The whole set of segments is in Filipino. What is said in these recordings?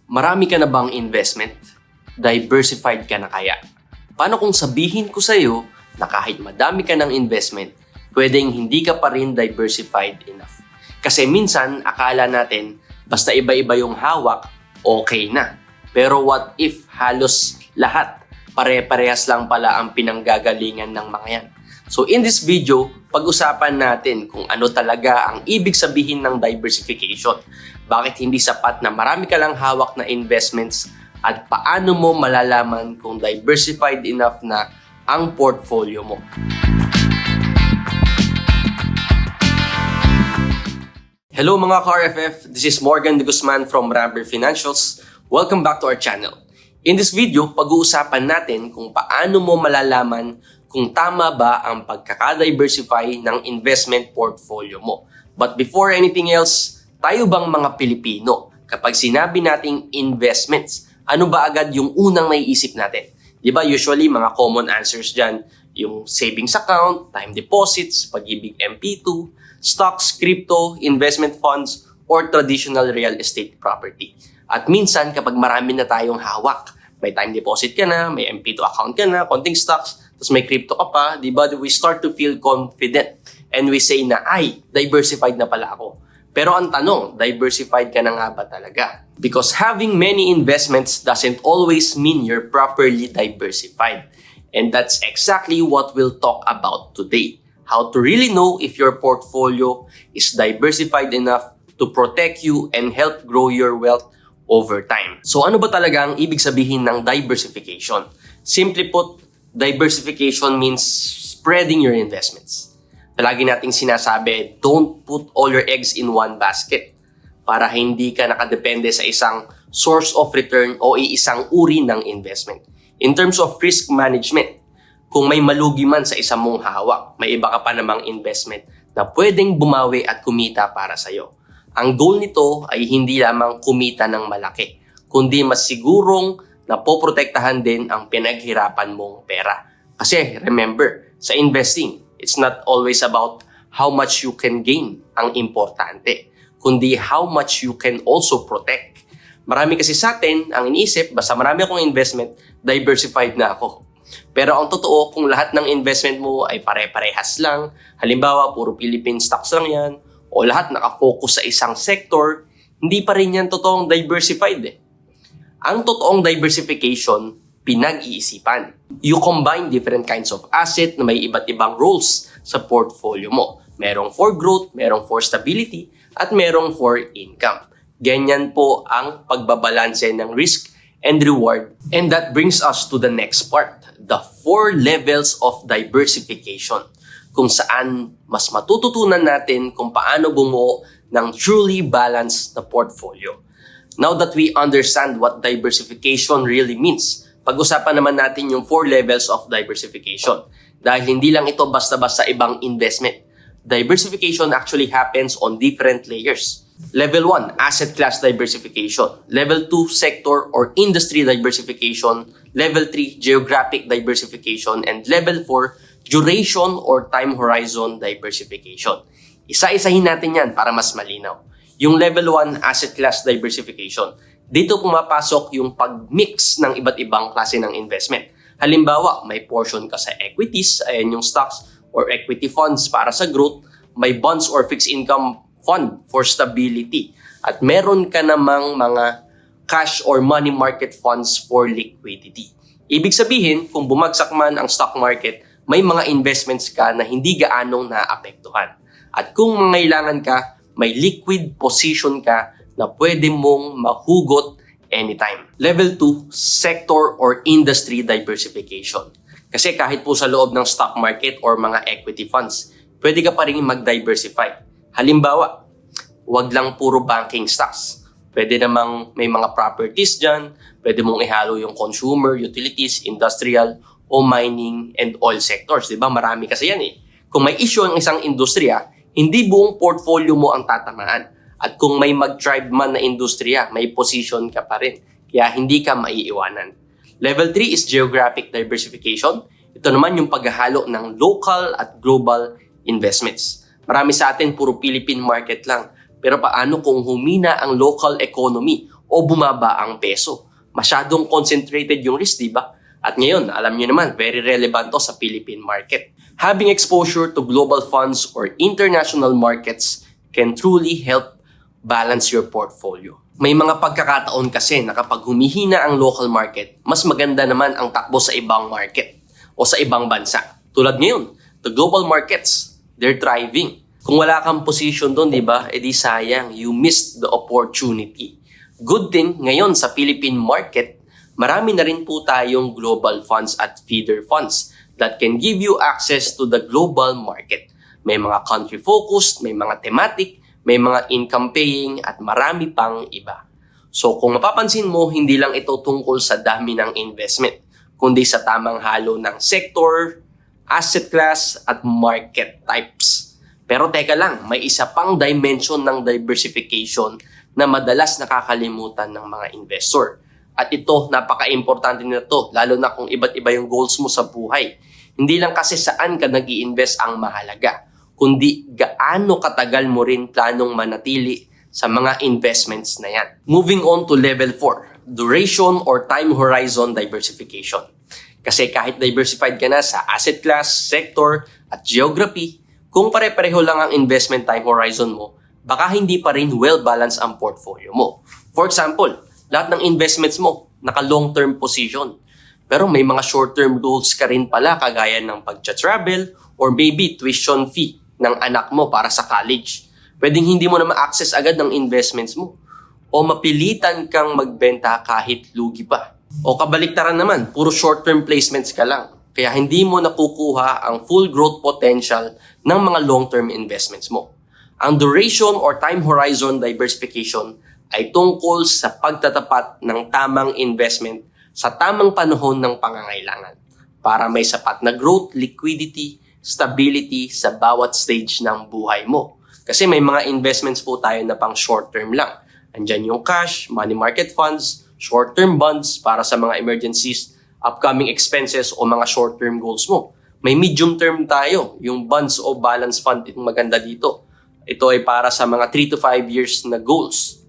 Marami ka na bang investment? Diversified ka na kaya? Paano kung sabihin ko sa'yo na kahit madami ka ng investment, pwedeng hindi ka pa rin diversified enough? Kasi minsan, akala natin, basta iba-iba yung hawak, okay na. Pero what if halos lahat, pare-parehas lang pala ang pinanggagalingan ng mga yan? So in this video, pag-usapan natin kung ano talaga ang ibig sabihin ng diversification. Bakit hindi sapat na marami ka lang hawak na investments at paano mo malalaman kung diversified enough na ang portfolio mo. Hello mga ka-RFF, this is Morgan De Guzman from Ramper Financials. Welcome back to our channel. In this video, pag-uusapan natin kung paano mo malalaman kung tama ba ang pagkaka-diversify ng investment portfolio mo. But before anything else, tayo bang mga Pilipino, kapag sinabi nating investments, ano ba agad yung unang naiisip natin? Diba usually mga common answers dyan, yung savings account, time deposits, Pag-ibig MP2, stocks, crypto, investment funds, or traditional real estate property. At minsan kapag marami na tayong hawak, may time deposit ka na, may MP2 account ka na, konting stocks, tapos may crypto ka pa, diba? We start to feel confident and we say na, ay, diversified na pala ako. Pero ang tanong, diversified ka na nga ba talaga? Because having many investments doesn't always mean you're properly diversified. And that's exactly what we'll talk about today. How to really know if your portfolio is diversified enough to protect you and help grow your wealth over time. So ano ba talaga ang ibig sabihin ng diversification? Simply put, diversification means spreading your investments. Palagi nating sinasabi, don't put all your eggs in one basket para hindi ka nakadepende sa isang source of return o isang uri ng investment. In terms of risk management, kung may malugi man sa isang mong hawak, may iba ka pa namang investment na pwedeng bumawi at kumita para sa'yo. Ang goal nito ay hindi lamang kumita ng malaki, kundi mas sigurong napoprotektahan din ang pinaghirapan mong pera. Kasi remember, sa investing, it's not always about how much you can gain ang importante, kundi how much you can also protect. Marami kasi sa atin ang iniisip, basta marami akong investment, diversified na ako. Pero ang totoo, kung lahat ng investment mo ay pare-parehas lang, halimbawa puro Philippine stocks lang yan, o lahat nakafocus sa isang sector, hindi pa rin yan totoong diversified eh. Ang totoong diversification, pinag-iisipan. You combine different kinds of asset na may iba't ibang roles sa portfolio mo. Merong for growth, merong for stability, at merong for income. Ganyan po ang pagbabalanse ng risk and reward. And that brings us to the next part, the 4 levels of diversification, kung saan mas matututunan natin kung paano bumuo ng truly balanced na portfolio. Now that we understand what diversification really means, pag-usapan naman natin yung 4 levels of diversification. Dahil hindi lang ito basta-basta ibang investment. Diversification actually happens on different layers. Level 1, asset class diversification. Level 2, sector or industry diversification. Level 3, geographic diversification. And level 4, duration or time horizon diversification. Isa-isahin natin yan para mas malinaw. Yung level 1, asset class diversification. Dito pumapasok yung pag-mix ng iba't ibang klase ng investment. Halimbawa, may portion ka sa equities, ayan yung stocks or equity funds para sa growth, may bonds or fixed income fund for stability, at meron ka namang mga cash or money market funds for liquidity. Ibig sabihin, kung bumagsak man ang stock market, may mga investments ka na hindi gaanong naapektuhan. At kung mangailangan ka, may liquid position ka na pwede mong mahugot anytime. Level 2, sector or industry diversification. Kasi kahit po sa loob ng stock market or mga equity funds, pwede ka pa rin mag-diversify. Halimbawa, wag lang puro banking stocks. Pwede namang may mga properties dyan, pwede mong ihalo yung consumer, utilities, industrial, o mining and oil sectors. Diba? Marami kasi yan eh. Kung may issue ang isang industriya, hindi buong portfolio mo ang tatamaan. At kung may mag-drive man na industriya, may position ka pa rin. Kaya hindi ka maiiwanan. Level 3 is geographic diversification. Ito naman yung paghahalo ng local at global investments. Marami sa atin puro Philippine market lang. Pero paano kung humina ang local economy o bumaba ang peso. Masyadong concentrated yung risk, di ba? At ngayon, alam niyo naman, very relevant to sa Philippine market. Having exposure to global funds or international markets can truly help balance your portfolio. May mga pagkakataon kasi na kapag humihina ang local market, mas maganda naman ang takbo sa ibang market o sa ibang bansa. Tulad ngayon, the global markets, they're thriving. Kung wala kang position doon, di ba, edi sayang, you missed the opportunity. Good thing, ngayon sa Philippine market, marami na rin po tayong global funds at feeder funds that can give you access to the global market. May mga country-focused, may mga thematic, may mga income-paying, at marami pang iba. So kung mapapansin mo, hindi lang ito tungkol sa dami ng investment, kundi sa tamang halo ng sector, asset class, at market types. Pero teka lang, may isa pang dimension ng diversification na madalas nakakalimutan ng mga investor. At ito, napaka-importante nito, lalo na kung iba't iba yung goals mo sa buhay. Hindi lang kasi saan ka nag-i-invest ang mahalaga, kundi gaano katagal mo rin planong manatili sa mga investments na yan. Moving on to level 4, duration or time horizon diversification. Kasi kahit diversified ka na sa asset class, sector, at geography, kung pare-pareho lang ang investment time horizon mo, baka hindi pa rin well-balanced ang portfolio mo. For example, lahat ng investments mo, naka-long-term position. Pero may mga short-term goals ka rin pala kagaya ng pag-travel or maybe tuition fee ng anak mo para sa college. Pwedeng hindi mo na ma-access agad ng investments mo. O mapilitan kang magbenta kahit lugi pa. O kabaliktaran naman, puro short-term placements ka lang. Kaya hindi mo nakukuha ang full growth potential ng mga long-term investments mo. Ang duration or time horizon diversification ay tungkol sa pagtatapat ng tamang investment sa tamang panahon ng pangangailangan para may sapat na growth, liquidity, stability sa bawat stage ng buhay mo. Kasi may mga investments po tayo na pang short-term lang. Andyan yung cash, money market funds, short-term bonds para sa mga emergencies, upcoming expenses o mga short-term goals mo. May medium-term tayo, yung bonds o balance fund, itong maganda dito. Ito ay para sa mga 3 to 5 years na goals.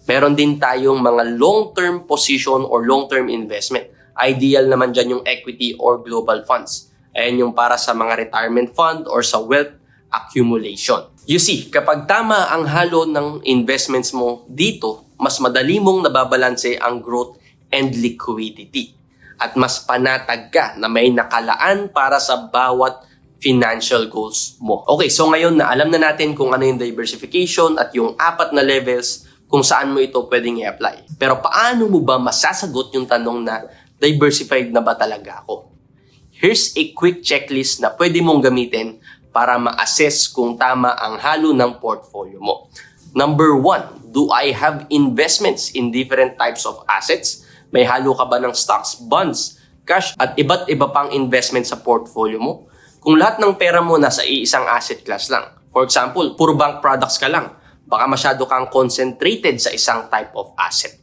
Meron din tayong mga long-term position or long-term investment. Ideal naman dyan yung equity or global funds. Ayan yung para sa mga retirement fund or sa wealth accumulation. You see, kapag tama ang halo ng investments mo dito, mas madali mong nababalanse ang growth and liquidity. At mas panatag ka na may nakalaan para sa bawat financial goals mo. Okay, so ngayon na alam na natin kung ano yung diversification at yung 4 na levels kung saan mo ito pwedeng i-apply. Pero paano mo ba masasagot yung tanong na diversified na ba talaga ako? Here's a quick checklist na pwede mong gamitin para ma-assess kung tama ang halo ng portfolio mo. Number 1, do I have investments in different types of assets? May halo ka ba ng stocks, bonds, cash, at iba't iba pang investment sa portfolio mo? Kung lahat ng pera mo nasa iisang asset class lang, for example, puro bank products ka lang, baka masyado kang concentrated sa isang type of asset.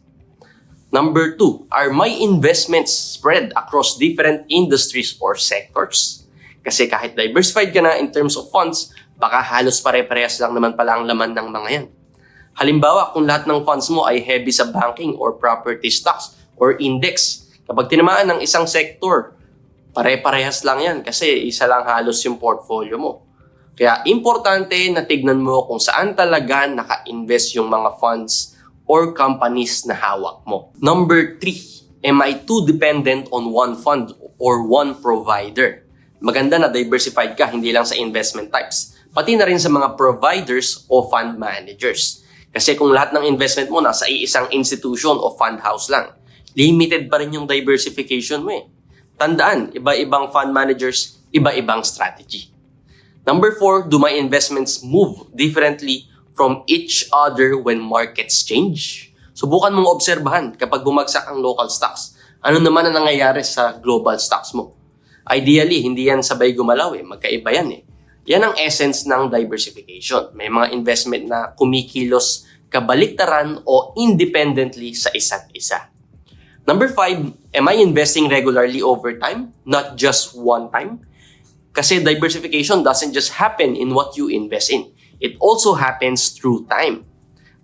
Number 2, are my investments spread across different industries or sectors? Kasi kahit diversified ka na in terms of funds, baka halos pare-parehas lang naman pala ang laman ng mga yan. Halimbawa, kung lahat ng funds mo ay heavy sa banking or property stocks or index, kapag tinamaan ng isang sector, pare-parehas lang yan kasi isa lang halos yung portfolio mo. Kaya importante na tignan mo kung saan talaga naka-invest yung mga funds or companies na hawak mo. Number 3, am I too dependent on one fund or one provider? Maganda na diversified ka, hindi lang sa investment types, pati na rin sa mga providers o fund managers. Kasi kung lahat ng investment mo nasa iisang institution o fund house lang, limited pa rin yung diversification mo eh. Tandaan, iba-ibang fund managers, iba-ibang strategy. Number 4, do my investments move differently from each other when markets change? Subukan mong obserbahan kapag bumagsak ang local stocks. Ano naman ang nangyayari sa global stocks mo? Ideally, hindi yan sabay gumalaw eh. Magkaiba yan eh. Yan ang essence ng diversification. May mga investment na kumikilos kabaliktaran o independently sa isa't isa. Number 5, am I investing regularly over time, not just one time? Kasi diversification doesn't just happen in what you invest in. It also happens through time.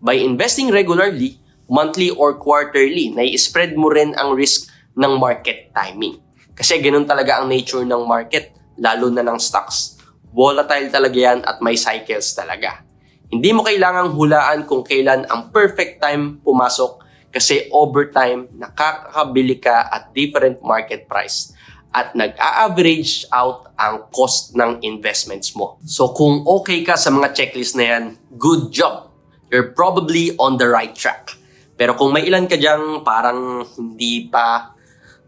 By investing regularly, monthly or quarterly, na-spread mo rin ang risk ng market timing. Kasi ganun talaga ang nature ng market, lalo na ng stocks. Volatile talaga yan at may cycles talaga. Hindi mo kailangang hulaan kung kailan ang perfect time pumasok kasi over time, nakakabili ka at different market price at nag-a-average out ang cost ng investments mo. So kung okay ka sa mga checklist na yan, good job! You're probably on the right track. Pero kung may ilan ka dyang parang hindi pa,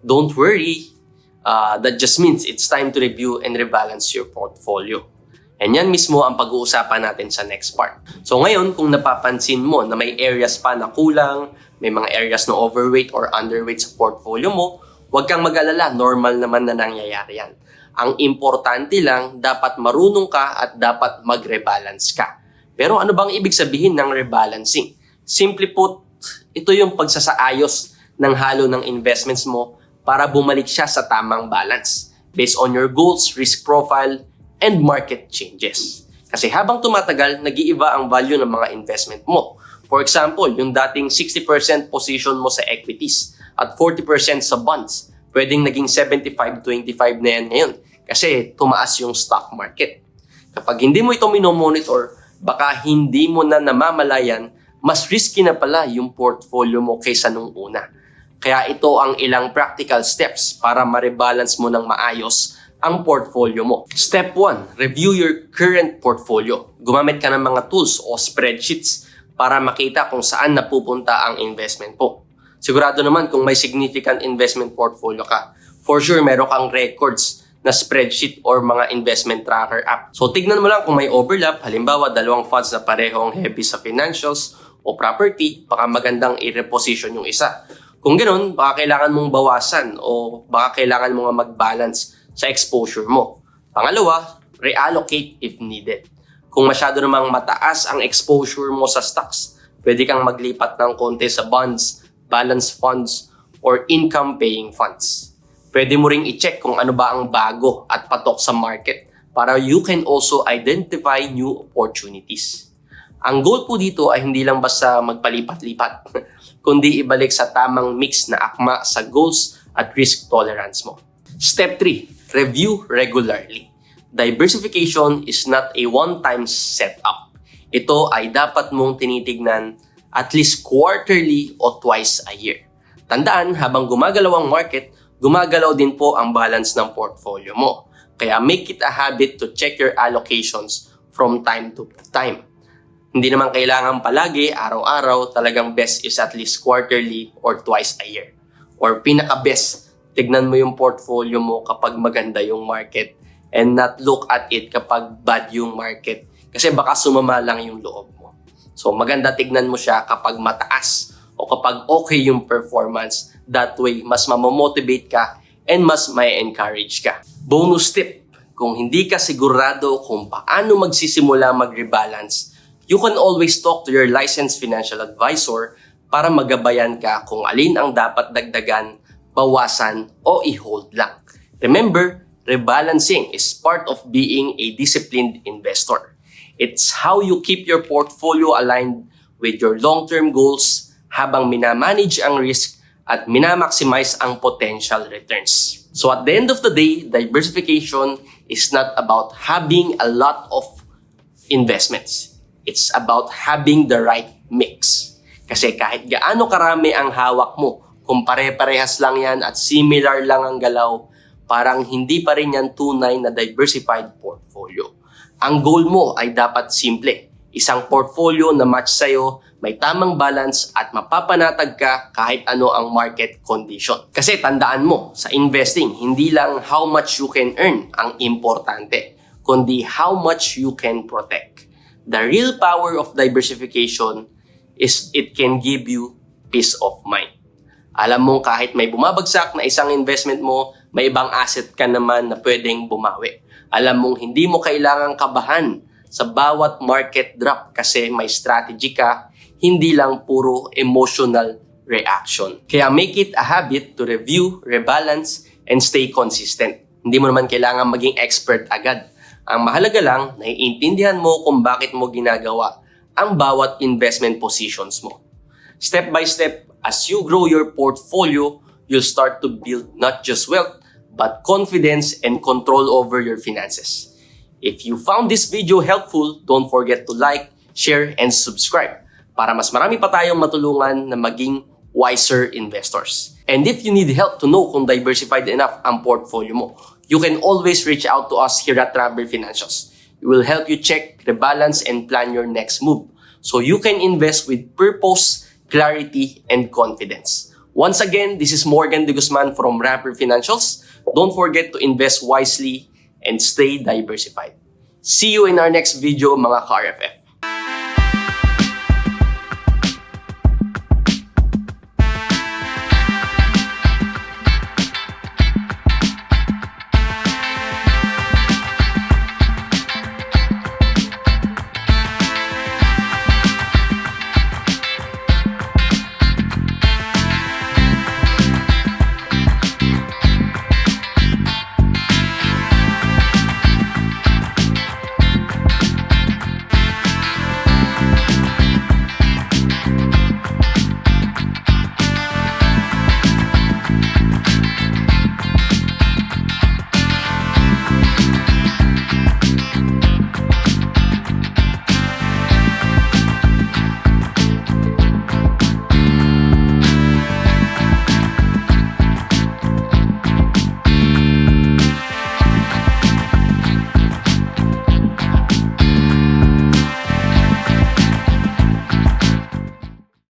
don't worry. That just means it's time to review and rebalance your portfolio. And yan mismo ang pag-uusapan natin sa next part. So ngayon, kung napapansin mo na may areas pa na kulang, may mga areas na overweight or underweight sa portfolio mo, huwag kang mag-alala, normal naman na nangyayari yan. Ang importante lang, dapat marunong ka at dapat mag-rebalance ka. Pero ano bang ibig sabihin ng rebalancing? Simply put, ito yung pagsasaayos ng halo ng investments mo para bumalik siya sa tamang balance based on your goals, risk profile, and market changes. Kasi habang tumatagal, nag-iiba ang value ng mga investment mo. For example, yung dating 60% position mo sa equities at 40% sa bonds, pwedeng naging 75-25 na yan ngayon kasi tumaas yung stock market. Kapag hindi mo ito minomonitor, baka hindi mo na namamalayan, mas risky na pala yung portfolio mo kaysa nung una. Kaya ito ang ilang practical steps para ma-rebalance mo ng maayos ang portfolio mo. Step 1, review your current portfolio. Gumamit ka ng mga tools o spreadsheets para makita kung saan napupunta ang investment mo. Sigurado naman kung may significant investment portfolio ka, for sure meron kang records na spreadsheet or mga investment tracker app. So tignan mo lang kung may overlap, halimbawa dalawang funds na parehong heavy sa financials o property, baka magandang i-reposition yung isa. Kung ganoon, baka kailangan mong bawasan o baka kailangan mong mag-balance sa exposure mo. Pangalawa, reallocate if needed. Kung masyado namang mataas ang exposure mo sa stocks, pwede kang maglipat ng konti sa bonds, balance funds, or income-paying funds. Pwede mo ring i-check kung ano ba ang bago at patok sa market para you can also identify new opportunities. Ang goal po dito ay hindi lang basta magpalipat-lipat, kundi ibalik sa tamang mix na akma sa goals at risk tolerance mo. Step 3, review regularly. Diversification is not a one-time setup. Ito ay dapat mong tinitignan at least quarterly o twice a year. Tandaan, habang gumagalaw ang market, gumagalaw din po ang balance ng portfolio mo. Kaya make it a habit to check your allocations from time to time. Hindi naman kailangan palagi, araw-araw, talagang best is at least quarterly or twice a year. Or pinaka-best, tignan mo yung portfolio mo kapag maganda yung market and not look at it kapag bad yung market kasi baka sumama lang yung loob mo. So maganda tignan mo siya kapag mataas o kapag okay yung performance. That way, mas mamomotivate ka and mas may encourage ka. Bonus tip, kung hindi ka sigurado kung paano magsisimula mag-rebalance, you can always talk to your licensed financial advisor para magabayan ka kung alin ang dapat dagdagan, bawasan, o i-hold lang. Remember, rebalancing is part of being a disciplined investor. It's how you keep your portfolio aligned with your long-term goals habang minamanage ang risk at minamaximize ang potential returns. So at the end of the day, diversification is not about having a lot of investments. It's about having the right mix. Kasi kahit gaano karami ang hawak mo, kung pare-parehas lang yan at similar lang ang galaw, parang hindi pa rin yan tunay na diversified portfolio. Ang goal mo ay dapat simple. Isang portfolio na match sa'yo, may tamang balance at mapapanatag ka kahit ano ang market condition. Kasi tandaan mo, sa investing, hindi lang how much you can earn ang importante, kundi how much you can protect. The real power of diversification is it can give you peace of mind. Alam mo kahit may bumabagsak na isang investment mo, may ibang asset ka naman na pwedeng bumawi. Alam mong hindi mo kailangang kabahan sa bawat market drop kasi may strategy ka, hindi lang puro emotional reaction. Kaya make it a habit to review, rebalance, and stay consistent. Hindi mo naman kailangan maging expert agad. Ang mahalaga lang, naiintindihan mo kung bakit mo ginagawa ang bawat investment positions mo. Step by step, as you grow your portfolio, you'll start to build not just wealth, but confidence and control over your finances. If you found this video helpful, don't forget to like, share, and subscribe para mas marami pa tayong matulungan na maging wiser investors. And if you need help to know kung diversified enough ang portfolio mo, you can always reach out to us here at Ramber Financials. We will help you check, rebalance, and plan your next move so you can invest with purpose, clarity, and confidence. Once again, this is Morgan De Guzman from Ramber Financials. Don't forget to invest wisely and stay diversified. See you in our next video, mga ka-RFF.